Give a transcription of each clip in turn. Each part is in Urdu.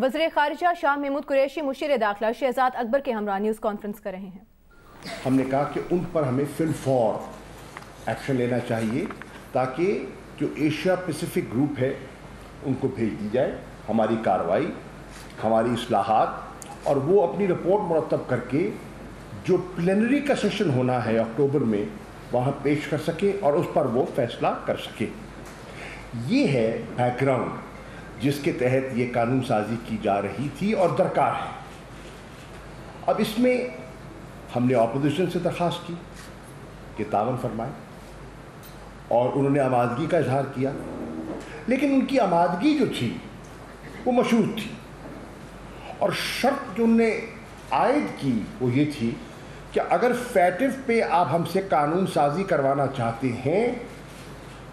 وزیر خارجہ شاہ محمود قریشی مشیر داخلہ شہزاد اکبر کے ہمراہ نیوز کانفرنس کر رہے ہیں۔ ہم نے کہا کہ ان پر ہمیں فل فور ایکشن لینا چاہیے تاکہ جو ایشیا پیسیفک گروپ ہے ان کو بھیج دی جائے ہماری کارروائی، ہماری اصلاحات، اور وہ اپنی رپورٹ مرتب کر کے جو پلینری کا سیشن ہونا ہے اکتوبر میں وہاں پیش کر سکے اور اس پر وہ فیصلہ کر سکے۔ یہ ہے بیک گراؤنڈ جس کے تحت یہ قانون سازی کی جا رہی تھی اور درکار ہے۔ اب اس میں ہم نے اپوزیشن سے درخواست کی کہ تعاون فرمائے اور انہوں نے آمادگی کا اظہار کیا، لیکن ان کی آمادگی جو تھی وہ مشروط تھی، اور شرط جو انہوں نے عائد کی وہ یہ تھی کہ اگر فیٹو پہ آپ ہم سے قانون سازی کروانا چاہتے ہیں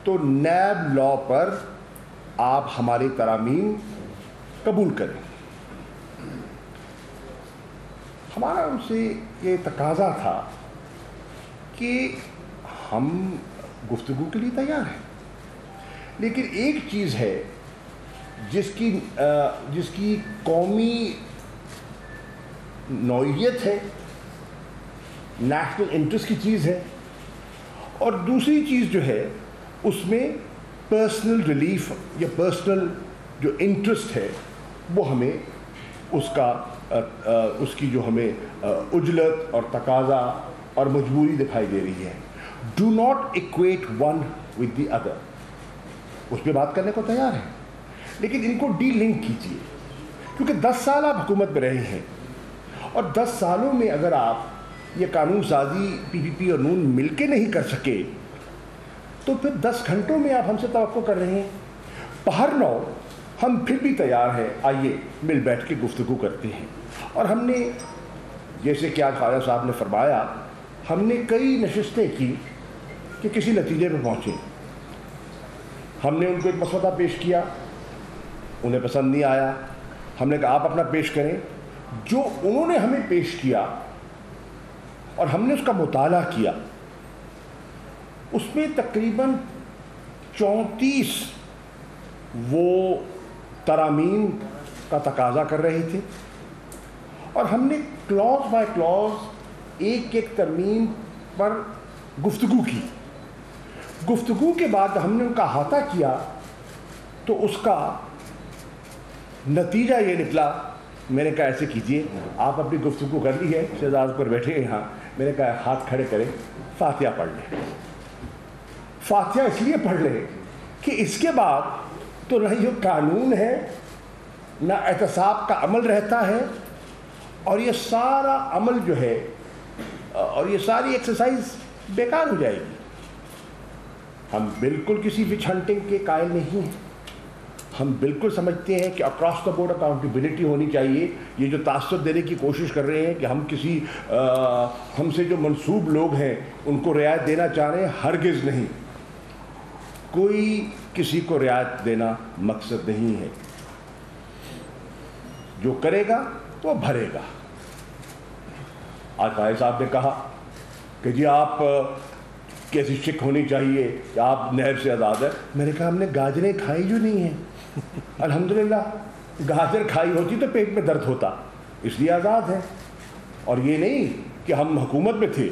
تو نیب لا پر آپ ہماری ترامیم قبول کریں۔ ہمارا ان سے یہ تقاضا تھا کہ ہم گفتگو کے لیے تیار ہیں، لیکن ایک چیز ہے جس کی قومی نوعیت ہے، نیشنل انٹرسٹ کی چیز ہے، اور دوسری چیز جو ہے اس میں پرسنل ریلیف یا پرسنل جو انٹرسٹ ہے وہ ہمیں اس کی جو ہمیں عجلت اور تقاضا اور مجبوری دکھائی دے رہی ہے۔ Do not equate one with the other, اس پہ بات کرنے کو تیار ہے، لیکن ان کو ڈی لنک کیجیے، کیونکہ 10 سال آپ حکومت میں رہے ہیں، اور 10 سالوں میں اگر آپ یہ قانون سازی پی پی پی اور نون مل کے نہیں کر سکے تو پھر 10 گھنٹوں میں آپ ہم سے توقع کر رہے ہیں۔ بہر نو ہم پھر بھی تیار ہیں، آئیے مل بیٹھ کے گفتگو کرتے ہیں۔ اور ہم نے جیسے کہ آج خواجہ صاحب نے فرمایا، ہم نے کئی نشستیں کی کہ کسی نتیجے پہ پہنچے۔ ہم نے ان کو ایک مسودہ پیش کیا، انہیں پسند نہیں آیا، ہم نے کہا آپ اپنا پیش کریں۔ جو انہوں نے ہمیں پیش کیا اور ہم نے اس کا مطالعہ کیا، اس میں تقریباً 34 وہ ترامیم کا تقاضا کر رہے تھے، اور ہم نے کلاز بائی کلاز ایک ترمیم پر گفتگو کی۔ گفتگو کے بعد ہم نے ان کا احاطہ کیا تو اس کا نتیجہ یہ نکلا۔ میں نے کہا ایسے کیجئے، آپ اپنی گفتگو کر لی ہے، شہزاد پر بیٹھے ہیں یہاں، میں نے کہا ہاتھ کھڑے کریں، فاتحہ پڑھ لیں۔ فاتحہ اس لیے پڑھ لیں کہ اس کے بعد تو نہ یہ قانون ہے، نہ احتساب کا عمل رہتا ہے، اور یہ سارا عمل جو ہے اور یہ ساری ایکسرسائز بیکار ہو جائے گی۔ ہم بالکل کسی وچ ہنٹنگ کے قائل نہیں ہیں، ہم بالکل سمجھتے ہیں کہ اکراس دا بورڈ اکاؤنٹیبلٹی ہونی چاہیے۔ یہ جو تعصب دینے کی کوشش کر رہے ہیں کہ ہم کسی ہم سے جو منسوب لوگ ہیں ان کو رعایت دینا چاہ رہے ہیں، ہرگز نہیں، کوئی کسی کو رعایت دینا مقصد نہیں ہے۔ جو کرے گا وہ بھرے گا۔ آج بھائی صاحب نے کہا کہ جی آپ کیسی شک ہونی چاہیے کہ آپ نیب سے آزاد ہے۔ میں نے کہا ہم نے گاجریں کھائی جو نہیں ہیں، الحمدللہ، گاجر کھائی ہوتی تو پیٹ میں درد ہوتا، اس لیے آزاد ہے۔ اور یہ نہیں کہ ہم حکومت میں تھے،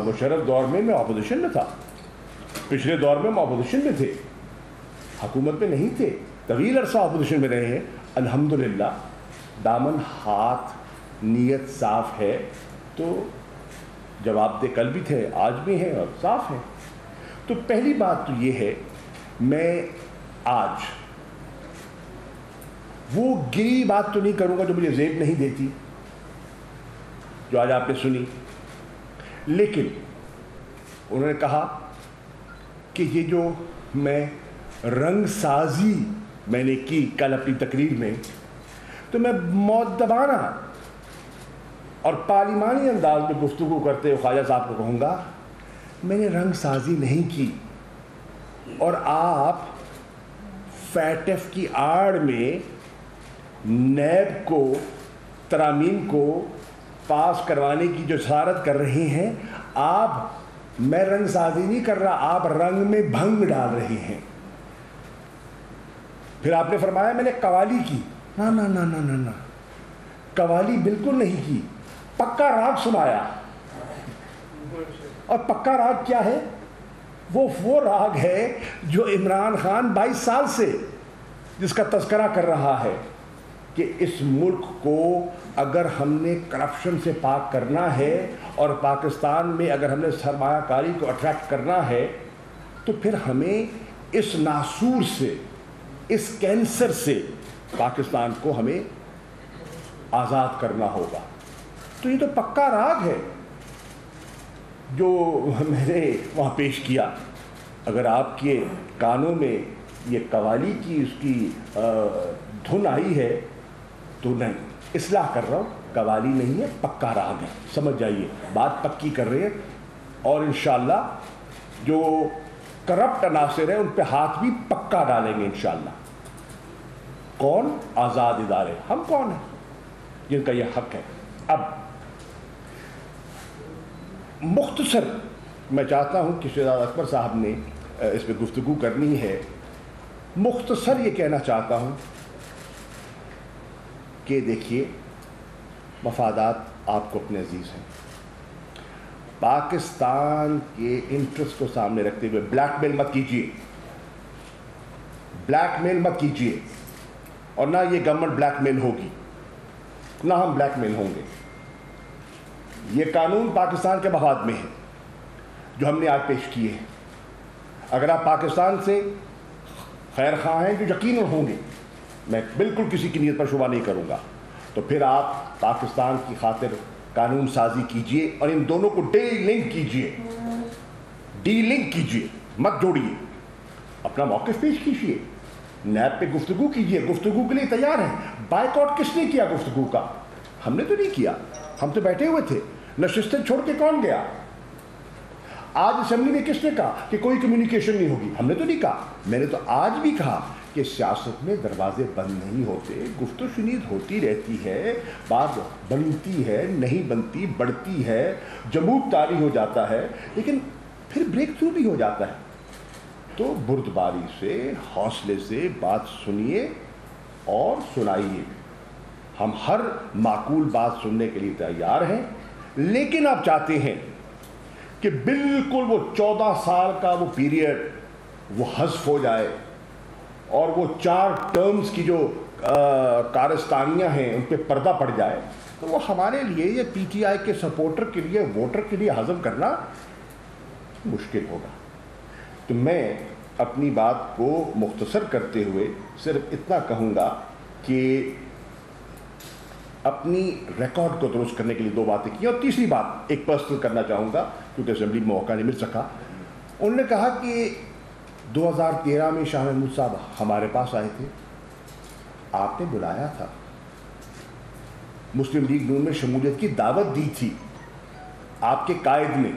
مشرف دور میں اپوزیشن میں تھا، پچھلے دور میں ہم اپوزیشن میں تھے، حکومت میں نہیں تھے، طویل عرصہ اپوزیشن میں رہے ہیں۔ الحمدللہ دامن ہاتھ نیت صاف ہے تو جواب دہ کل بھی تھے، آج بھی ہیں اور صاف ہے۔ تو پہلی بات تو یہ ہے، میں آج وہ گری بات تو نہیں کروں گا جو مجھے زیب نہیں دیتی، جو آج آپ نے سنی، لیکن انہوں نے کہا کہ یہ جو میں رنگ سازی میں نے کی کل اپنی تقریر میں، تو میں مؤدبانہ اور پارلیمانی انداز میں گفتگو کرتے ہوئے خواجہ صاحب کو کہوں گا، میں نے رنگ سازی نہیں کی، اور آپ فیٹف کی آڑ میں نیب کو ترامیم کو پاس کروانے کی جو جسارت کر رہے ہیں، میں رنگ سازی نہیں کر رہا، آپ رنگ میں بھنگ ڈال رہے ہیں۔ پھر آپ نے فرمایا میں نے قوالی کی. نا نا نا نا نا نا, قوالی بالکل نہیں کی, پکا راگ سنایا. اور پکا راگ کیا ہے؟ وہ راگ ہے جو عمران خان 22 سال سے جس کا تذکرہ کر رہا ہے کہ اس ملک کو اگر ہم نے کرپشن سے پاک کرنا ہے اور پاکستان میں اگر ہم نے سرمایہ کاری کو اٹریکٹ کرنا ہے تو پھر ہمیں اس ناسور سے, اس کینسر سے پاکستان کو ہمیں آزاد کرنا ہوگا. تو یہ تو پکا راگ ہے جو میں نے وہاں پیش کیا. اگر آپ کے کانوں میں یہ قوالی کی اس کی دھن آئی ہے تو نہیں, اصلاح کر رہا ہوں, قوالی نہیں ہے, پکا راگ ہے. سمجھ جائیے, بات پکی کر رہے ہیں. اور انشاءاللہ جو کرپٹ عناصر ہیں ان پہ ہاتھ بھی پکا ڈالیں گے انشاءاللہ. کون؟ آزاد ادارے. ہم کون ہیں جن کا یہ حق ہے؟ اب مختصر میں چاہتا ہوں کہ شہزاد اکبر صاحب نے اس پہ گفتگو کرنی ہے. مختصر یہ کہنا چاہتا ہوں کہ دیکھیے, مفادات آپ کو اپنے عزیز ہیں. پاکستان کے انٹرسٹ کو سامنے رکھتے ہوئے بلیک میل مت کیجیے, بلیک میل مت کیجیے. اور نہ یہ گورنمنٹ بلیک میل ہوگی, نہ ہم بلیک میل ہوں گے. یہ قانون پاکستان کے مفاد میں ہے جو ہم نے آج پیش کیے ہیں. اگر آپ پاکستان سے خیر خواہ ہیں, جو یقیناً ہوں گے, میں بالکل کسی کی نیت پر شبہ نہیں کروں گا, تو پھر آپ پاکستان کی خاطر قانون سازی کیجئے اور ان دونوں کو ڈی لنک کیجئے, ڈی لنک کیجئے, مت جوڑیے. اپنا موقف پیش کیجئے, نیب پہ گفتگو کیجئے. گفتگو کے لیے تیار ہیں. بائیکاٹ کس نے کیا گفتگو کا؟ ہم نے تو نہیں کیا, ہم تو بیٹھے ہوئے تھے. نشستیں چھوڑ کے کون گیا؟ آج اسمبلی میں کس نے کہا کہ کوئی کمیونیکیشن نہیں ہوگی؟ ہم نے تو نہیں کہا. میں نے تو آج بھی کہا کہ سیاست میں دروازے بند نہیں ہوتے, گفت و شنید ہوتی رہتی ہے, بات بنتی ہے, نہیں بنتی, بڑھتی ہے, جمود طاری ہو جاتا ہے, لیکن پھر بریک تھرو بھی ہو جاتا ہے. تو بردباری سے, حوصلے سے بات سنیے اور سنائیے. ہم ہر معقول بات سننے کے لیے تیار ہیں, لیکن آپ چاہتے ہیں کہ بالکل وہ 14 سال کا وہ پیریڈ وہ حذف ہو جائے اور وہ 4 ٹرمز کی جو کارستانیاں ہیں ان پہ پردہ پڑ جائے, تو وہ ہمارے لیے, یہ پی ٹی آئی کے سپورٹر کے لیے, ووٹر کے لیے ہضم کرنا مشکل ہوگا. تو میں اپنی بات کو مختصر کرتے ہوئے صرف اتنا کہوں گا کہ اپنی ریکارڈ کو درست کرنے کے لیے 2 باتیں کی. اور تیسری بات ایک پرسنل کرنا چاہوں گا کیونکہ اسمبلی میں موقع نہیں مل سکا. انہوں نے کہا کہ 2013 میں شاہ محمود صاحب ہمارے پاس آئے تھے, آپ نے بلایا تھا, مسلم لیگ نون میں شمولیت کی دعوت دی تھی آپ کے قائد نے,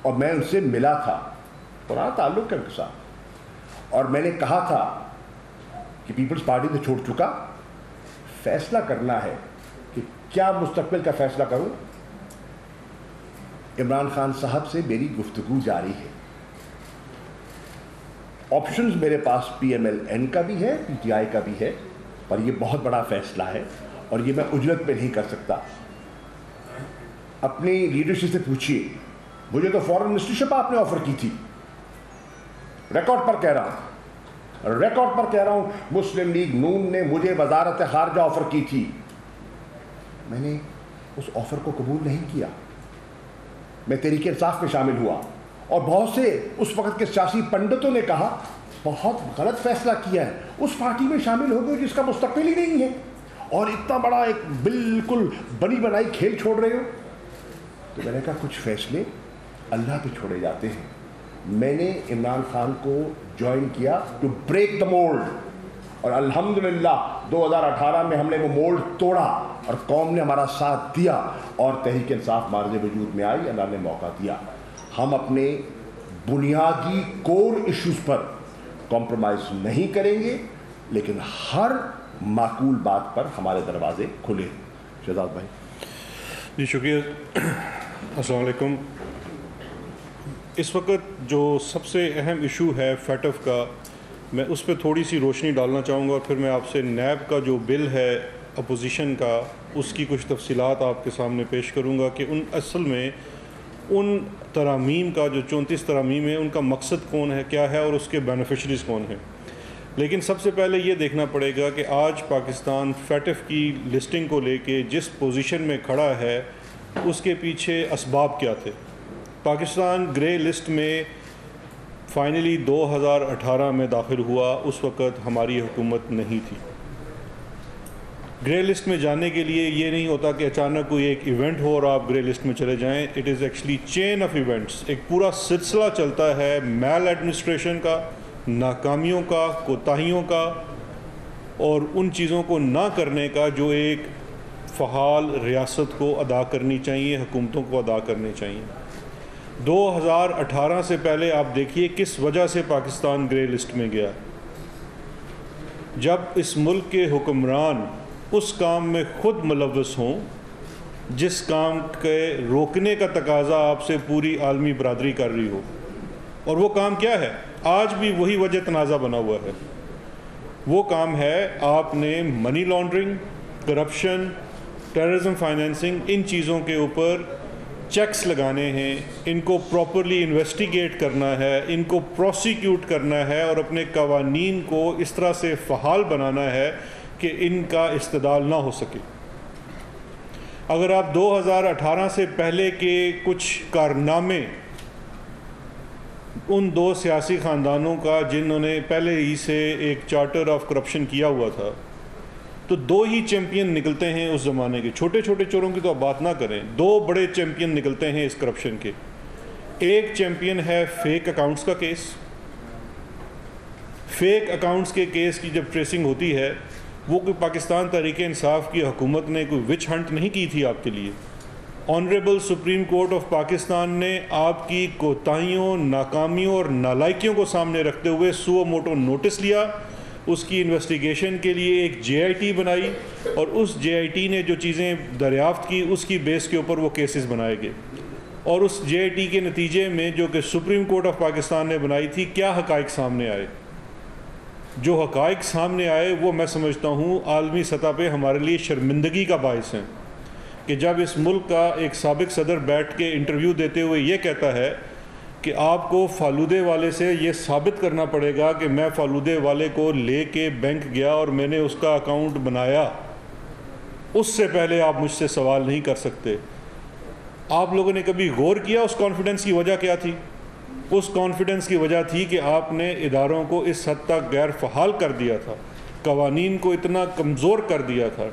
اور میں ان سے ملا تھا, پرانا تعلق ہے ان کے ساتھ, اور میں نے کہا تھا کہ پیپلز پارٹی تو چھوڑ چکا, فیصلہ کرنا ہے کہ کیا مستقبل کا فیصلہ کروں. عمران خان صاحب سے میری گفتگو جاری ہے. آپشنز میرے پاس پی ایم ایل این کا بھی ہے, پی ٹی آئی کا بھی ہے, پر یہ بہت بڑا فیصلہ ہے اور یہ میں اجرت پہ نہیں کر سکتا. اپنی لیڈرشپ سے پوچھیے, مجھے تو فورن منسٹرشپ آپ نے آفر کی تھی. ریکارڈ پر کہہ رہا ہوں, مسلم لیگ نون نے مجھے وزارت خارجہ آفر کی تھی, میں نے اس آفر کو قبول نہیں کیا. میں تحریک انصاف میں شامل ہوا اور بہت سے اس وقت کے سیاسی پنڈتوں نے کہا بہت غلط فیصلہ کیا ہے, اس پارٹی میں شامل ہو گئے جس کا مستقبل ہی نہیں ہے, اور اتنا بڑا ایک بالکل بنی بنائی کھیل چھوڑ رہے ہو. تو میں نے کہا کچھ فیصلے اللہ پہ چھوڑے جاتے ہیں. میں نے عمران خان کو جوائن کیا ٹو بریک دا مولڈ, اور الحمدللہ 2018 میں ہم نے وہ مولڈ توڑا اور قوم نے ہمارا ساتھ دیا اور تحریک انصاف مارز وجود میں آئی, اللہ نے موقع دیا. ہم اپنے بنیادی کور ایشوز پر کمپرومائز نہیں کریں گے, لیکن ہر معقول بات پر ہمارے دروازے کھلے. شہزاد بھائی. جی شکریہ. السلام علیکم. اس وقت جو سب سے اہم ایشو ہے فیٹف کا, میں اس پہ تھوڑی سی روشنی ڈالنا چاہوں گا اور پھر میں آپ سے نیب کا جو بل ہے اپوزیشن کا اس کی کچھ تفصیلات آپ کے سامنے پیش کروں گا کہ اصل میں ان ترامیم کا جو 34 ترامیم ہیں ان کا مقصد کون ہے، کیا ہے اور اس کے بینیفیشریز کون ہیں. لیکن سب سے پہلے یہ دیکھنا پڑے گا کہ آج پاکستان فیٹف کی لسٹنگ کو لے کے جس پوزیشن میں کھڑا ہے اس کے پیچھے اسباب کیا تھے. پاکستان گرے لسٹ میں فائنلی 2018 میں داخل ہوا، اس وقت ہماری حکومت نہیں تھی. گرے لسٹ میں جانے کے لیے یہ نہیں ہوتا کہ اچانک کوئی ایک ایونٹ ہو اور آپ گرے لسٹ میں چلے جائیں. It is actually chain of events, ایک پورا سلسلہ چلتا ہے میل ایڈمنسٹریشن کا، ناکامیوں کا، کوتاہیوں کا اور ان چیزوں کو نہ کرنے کا جو ایک فعال ریاست کو ادا کرنی چاہیے، حکومتوں کو ادا کرنی چاہیے. 2018 سے پہلے آپ دیکھیے کس وجہ سے پاکستان گرے لسٹ میں گیا. جب اس ملک کے حکمران اس کام میں خود ملوث ہوں جس کام کے روکنے کا تقاضا آپ سے پوری عالمی برادری کر رہی ہو. اور وہ کام کیا ہے؟ آج بھی وہی وجہ تنازع بنا ہوا ہے. وہ کام ہے آپ نے money laundering, corruption, terrorism financing, ان چیزوں کے اوپر چیکس لگانے ہیں، ان کو پراپرلی انویسٹیگیٹ کرنا ہے، ان کو پروسیکیوٹ کرنا ہے اور اپنے قوانین کو اس طرح سے فعال بنانا ہے کہ ان کا استدلال نہ ہو سکے. اگر آپ 2018 سے پہلے کے کچھ کارنامے ان دو سیاسی خاندانوں کا جنہوں نے پہلے ہی سے ایک چارٹر آف کرپشن کیا ہوا تھا، تو دو ہی چیمپئن نکلتے ہیں اس زمانے کے. چھوٹے چھوٹے چوروں کی تو آپ بات نہ کریں، دو بڑے چیمپئن نکلتے ہیں اس کرپشن کے. ایک چیمپئن ہے فیک اکاؤنٹس کا کیس. فیک اکاؤنٹس کے کیس کی جب ٹریسنگ ہوتی ہے، وہ کوئی پاکستان تحریک انصاف کی حکومت نے کوئی وچ ہنٹ نہیں کی تھی آپ کے لیے. Honourable supreme court of Pakistan نے آپ کی کوتاہیوں، ناکامیوں اور نالائکیوں کو سامنے رکھتے ہوئے سو موٹو نوٹس لیا. اس کی انویسٹیگیشن کے لیے ایک JIT بنائی اور اس JIT نے جو چیزیں دریافت کی اس کی بیس کے اوپر وہ کیسز بنائے گئے. اور اس JIT کے نتیجے میں جو کہ سپریم کورٹ آف پاکستان نے بنائی تھی، کیا حقائق سامنے آئے؟ جو حقائق سامنے آئے وہ میں سمجھتا ہوں عالمی سطح پہ ہمارے لیے شرمندگی کا باعث ہیں کہ جب اس ملک کا ایک سابق صدر بیٹھ کے انٹرویو دیتے ہوئے یہ کہتا ہے کہ آپ کو فالودے والے سے یہ ثابت کرنا پڑے گا کہ میں فالودے والے کو لے کے بینک گیا اور میں نے اس کا اکاؤنٹ بنایا، اس سے پہلے آپ مجھ سے سوال نہیں کر سکتے. آپ لوگوں نے کبھی غور کیا اس کانفیڈنس کی وجہ کیا تھی؟ اس کانفیڈنس کی وجہ تھی کہ آپ نے اداروں کو اس حد تک غیر فعال کر دیا تھا، قوانین کو اتنا کمزور کر دیا تھا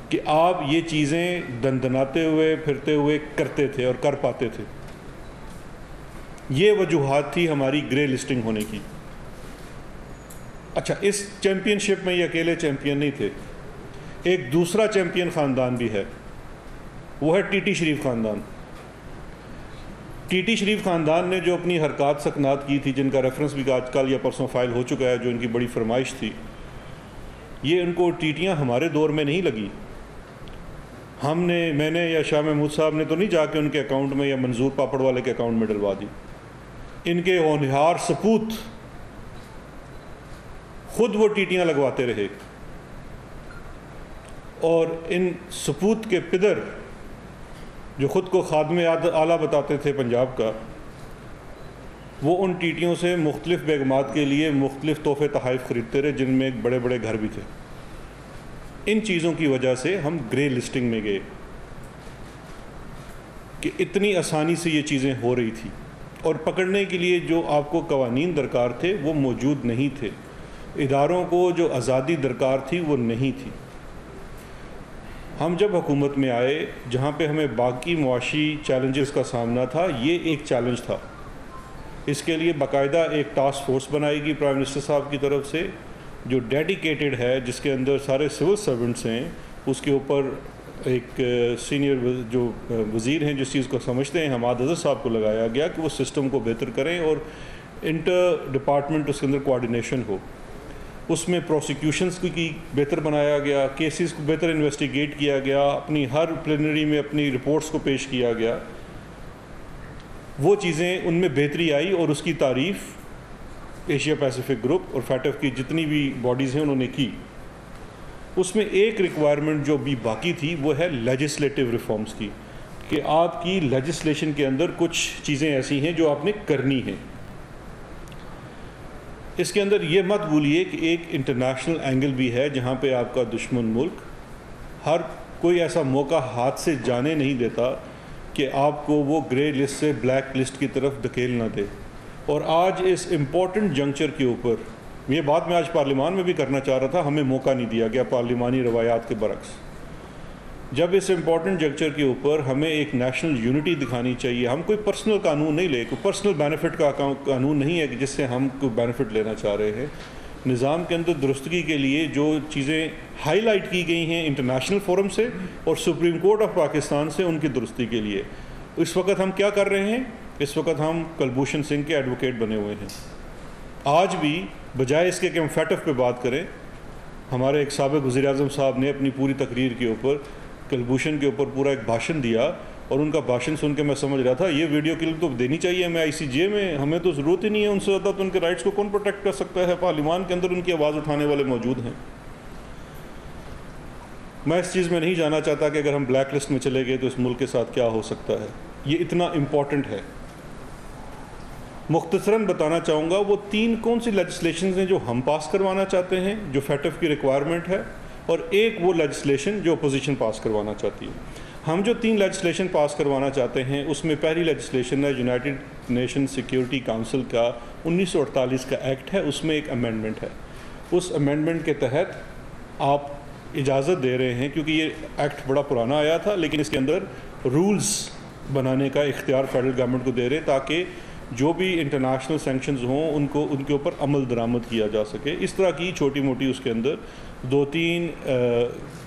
کہ آپ یہ چیزیں دندناتے ہوئے پھرتے ہوئے کرتے تھے اور کر پاتے تھے. یہ وجوہات تھی ہماری گرے لسٹنگ ہونے کی. اچھا، اس چیمپئن شپ میں یہ اکیلے چیمپئن نہیں تھے، ایک دوسرا چیمپئن خاندان بھی ہے، وہ ہے TT شریف خاندان. TT شریف خاندان نے جو اپنی حرکات سکنات کی تھی، جن کا ریفرنس بھی آج کل یا پرسوں فائل ہو چکا ہے، جو ان کی بڑی فرمائش تھی، یہ ان کو ٹیٹیاں ہمارے دور میں نہیں لگی. میں نے یا شاہ محمود صاحب نے تو نہیں جا کے ان کے اکاؤنٹ میں یا منظور پاپڑ والے کے اکاؤنٹ میں ڈلوا دی. ان کے ہونہار سپوت خود وہ ٹیٹیاں لگواتے رہے اور ان سپوت کے پدر جو خود کو خادم اعلیٰ بتاتے تھے پنجاب کا، وہ ان ٹیٹیوں سے مختلف بیگمات کے لیے مختلف تحفے تحائف خریدتے رہے، جن میں ایک بڑے بڑے گھر بھی تھے. ان چیزوں کی وجہ سے ہم گرے لسٹنگ میں گئے کہ اتنی آسانی سے یہ چیزیں ہو رہی تھی اور پکڑنے کے لیے جو آپ کو قوانین درکار تھے وہ موجود نہیں تھے. اداروں کو جو آزادی درکار تھی وہ نہیں تھی. ہم جب حکومت میں آئے، جہاں پہ ہمیں باقی معاشی چیلنجز کا سامنا تھا، یہ ایک چیلنج تھا. اس کے لیے باقاعدہ ایک ٹاسک فورس بنائی گئی پرائم منسٹر صاحب کی طرف سے، جو ڈیڈیکیٹڈ ہے، جس کے اندر سارے سول سرونٹس ہیں. اس کے اوپر ایک سینئر جو وزیر ہیں جس چیز کو سمجھتے ہیں، حماد اظہر صاحب کو لگایا گیا کہ وہ سسٹم کو بہتر کریں اور انٹر ڈپارٹمنٹ اس کے اندر کوآرڈینیشن ہو. اس میں پروسیکیوشنز کی بہتر بنایا گیا، کیسز کو بہتر انویسٹیگیٹ کیا گیا، اپنی ہر پلینری میں اپنی رپورٹس کو پیش کیا گیا. وہ چیزیں ان میں بہتری آئی اور اس کی تعریف ایشیا پیسیفک گروپ اور فیٹف کی جتنی بھی باڈیز ہیں انہوں نے کی، اس میں ایک ریکوائرمنٹ جو بھی باقی تھی وہ ہے لیجسلیٹو ریفارمز کی، کہ آپ کی لیجسلیشن کے اندر کچھ چیزیں ایسی ہیں جو آپ نے کرنی ہیں۔ اس کے اندر یہ مت بھولیے کہ ایک انٹرنیشنل اینگل بھی ہے جہاں پہ آپ کا دشمن ملک ہر کوئی ایسا موقع ہاتھ سے جانے نہیں دیتا کہ آپ کو وہ گرے لسٹ سے بلیک لسٹ کی طرف دھکیل نہ دے۔ اور آج اس امپورٹنٹ جنکچر کے اوپر، یہ بات میں آج پارلیمان میں بھی کرنا چاہ رہا تھا، ہمیں موقع نہیں دیا گیا پارلیمانی روایات کے برعکس۔ جب اس امپورٹنٹ جنکچر کے اوپر ہمیں ایک نیشنل یونٹی دکھانی چاہیے، ہم کوئی پرسنل قانون نہیں لے، کوئی پرسنل بینیفٹ کا قانون نہیں ہے کہ جس سے ہم کوئی بینیفٹ لینا چاہ رہے ہیں۔ نظام کے اندر درستگی کے لیے جو چیزیں ہائی لائٹ کی گئی ہیں انٹرنیشنل فورم سے اور سپریم کورٹ آف پاکستان سے، ان کی درستی کے لیے اس وقت ہم کیا کر رہے ہیں؟ اس وقت ہم کلبھوشن سنگھ کے ایڈوکیٹ بنے ہوئے ہیں۔ آج بھی بجائے اس کے کہ ہم فیٹف پہ بات کریں، ہمارے ایک سابق وزیر اعظم صاحب نے اپنی پوری تقریر کے اوپر کلبھوشن کے اوپر پورا ایک بھاشن دیا، اور ان کا بھاشن سن کے میں سمجھ رہا تھا یہ ویڈیو کلپ تو دینی چاہیے ہمیں ICJ میں، ہمیں تو ضرورت ہی نہیں ہے، ان سے زیادہ تو ان کے رائٹس کو کون پروٹیکٹ کر سکتا ہے؟ پارلیمان کے اندر ان کی آواز اٹھانے والے موجود ہیں۔ میں اس چیز میں نہیں جانا چاہتا کہ اگر ہم بلیک لسٹ میں چلے گئے تو اس ملک کے ساتھ کیا ہو سکتا ہے، یہ اتنا امپورٹنٹ ہے۔ مختصراً بتانا چاہوں گا وہ 3 کون سی لیجسلیشنز ہیں جو ہم پاس کروانا چاہتے ہیں، جو فیٹف کی ریکوائرمنٹ ہے، اور ایک وہ لیجسلیشن جو اپوزیشن پاس کروانا چاہتی ہے۔ ہم جو 3 لیجسلیشن پاس کروانا چاہتے ہیں اس میں پہلی لیجسلیشن ہے یونائٹڈ نیشن سیکیورٹی کونسل کا 1948 کا ایکٹ ہے، اس میں ایک امینڈمنٹ ہے۔ اس امینڈمنٹ کے تحت آپ اجازت دے رہے ہیں، کیونکہ یہ ایکٹ بڑا پرانا آیا تھا لیکن اس کے اندر رولز بنانے کا اختیار فیڈرل گورنمنٹ کو دے رہے تاکہ جو بھی انٹرنیشنل سینکشنز ہوں ان کے اوپر عمل درآمد کیا جا سکے۔ اس طرح کی چھوٹی موٹی اس کے اندر 2-3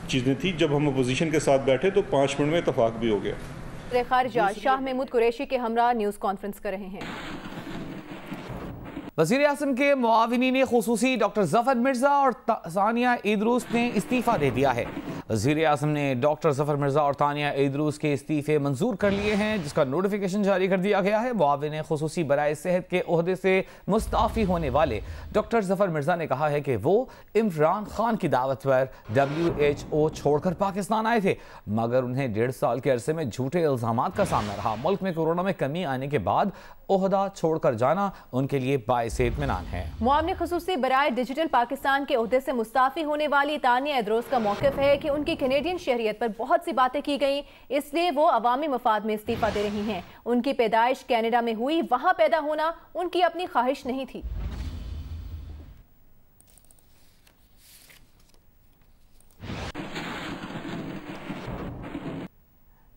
چیزیں تھیں۔ جب ہم اپوزیشن کے ساتھ بیٹھے تو 5 منٹ میں اتفاق بھی ہو گیا۔ خارجہ شاہ محمود قریشی کے ہمراہ نیوز کانفرنس کر رہے ہیں۔ وزیر اعظم کے معاونین خصوصی ڈاکٹر ظفر مرزا اور ثانیہ ایدروس نے استعفیٰ دے دیا ہے۔ وزیر اعظم نے ڈاکٹر ظفر مرزا اور ثانیہ ایدروس کے استعفے منظور کر لیے ہیں، جس کا نوٹیفیکیشن جاری کر دیا گیا ہے۔ معاون خصوصی برائے صحت کے عہدے سے مستعفی ہونے والے ڈاکٹر ظفر مرزا نے کہا ہے کہ وہ عمران خان کی دعوت پر WHO چھوڑ کر پاکستان آئے تھے، مگر انہیں 1.5 سال کے عرصے میں جھوٹے الزامات کا سامنا رہا۔ ملک میں کورونا میں کمی آنے کے بعد عہدہ چھوڑ کر جانا ان کے لیے باعث اطمینان ہے۔ معاون خصوصی برائے ڈیجیٹل پاکستان کے عہدے سے مستعفی ہونے والی ثانیہ ایدروس کا موقف ہے کہ ان کی کینیڈین شہریت پر بہت سی باتیں کی گئیں، اس لیے وہ عوامی مفاد میں استعفیٰ دے رہی ہیں۔ ان کی پیدائش کینیڈا میں ہوئی، وہاں پیدا ہونا ان کی اپنی خواہش نہیں تھی۔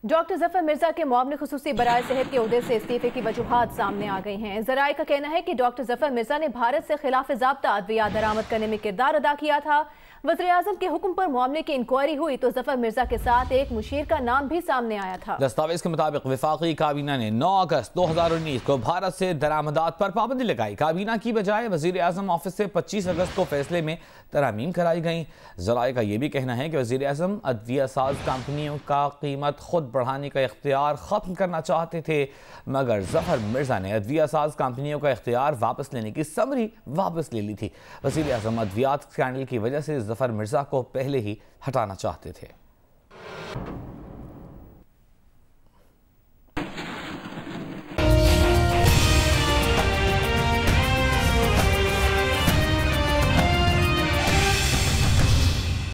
ڈاکٹر ظفر مرزا کے معاون خصوصی برائے صحت کے عہدے سے استعفے کی وجوہات سامنے آ گئی ہیں۔ ذرائع کا کہنا ہے کہ ڈاکٹر ظفر مرزا نے بھارت سے خلاف ضابطہ ادویات درآمد کرنے میں کردار ادا کیا تھا۔ وزیر اعظم کے حکم پر معاملے کی انکوائری ہوئی تو ظفر مرزا کے ساتھ ایک مشیر کا نام بھی سامنے آیا تھا۔ دستاویز کے مطابق وفاقی کابینہ نے 9 اگست 2019 کو بھارت سے درآمدات پر پابندی لگائی۔ کابینہ کی بجائے وزیر اعظم آفس سے 25 اگست کو فیصلے میں ترامیم کرائی گئیں۔ ذرائع کا یہ بھی کہنا ہے کہ وزیر اعظم ادویہ ساز کمپنیوں کا قیمت خود بڑھانے کا اختیار ختم کرنا چاہتے تھے، مگر ظفر مرزا نے ادویہ ساز کمپنیوں کا اختیار واپس لینے کی سمری واپس لے لی تھی۔ وزیر اعظم ادویات اسکینڈل کی وجہ سے ظفر مرزا کو پہلے ہی ہٹانا چاہتے تھے۔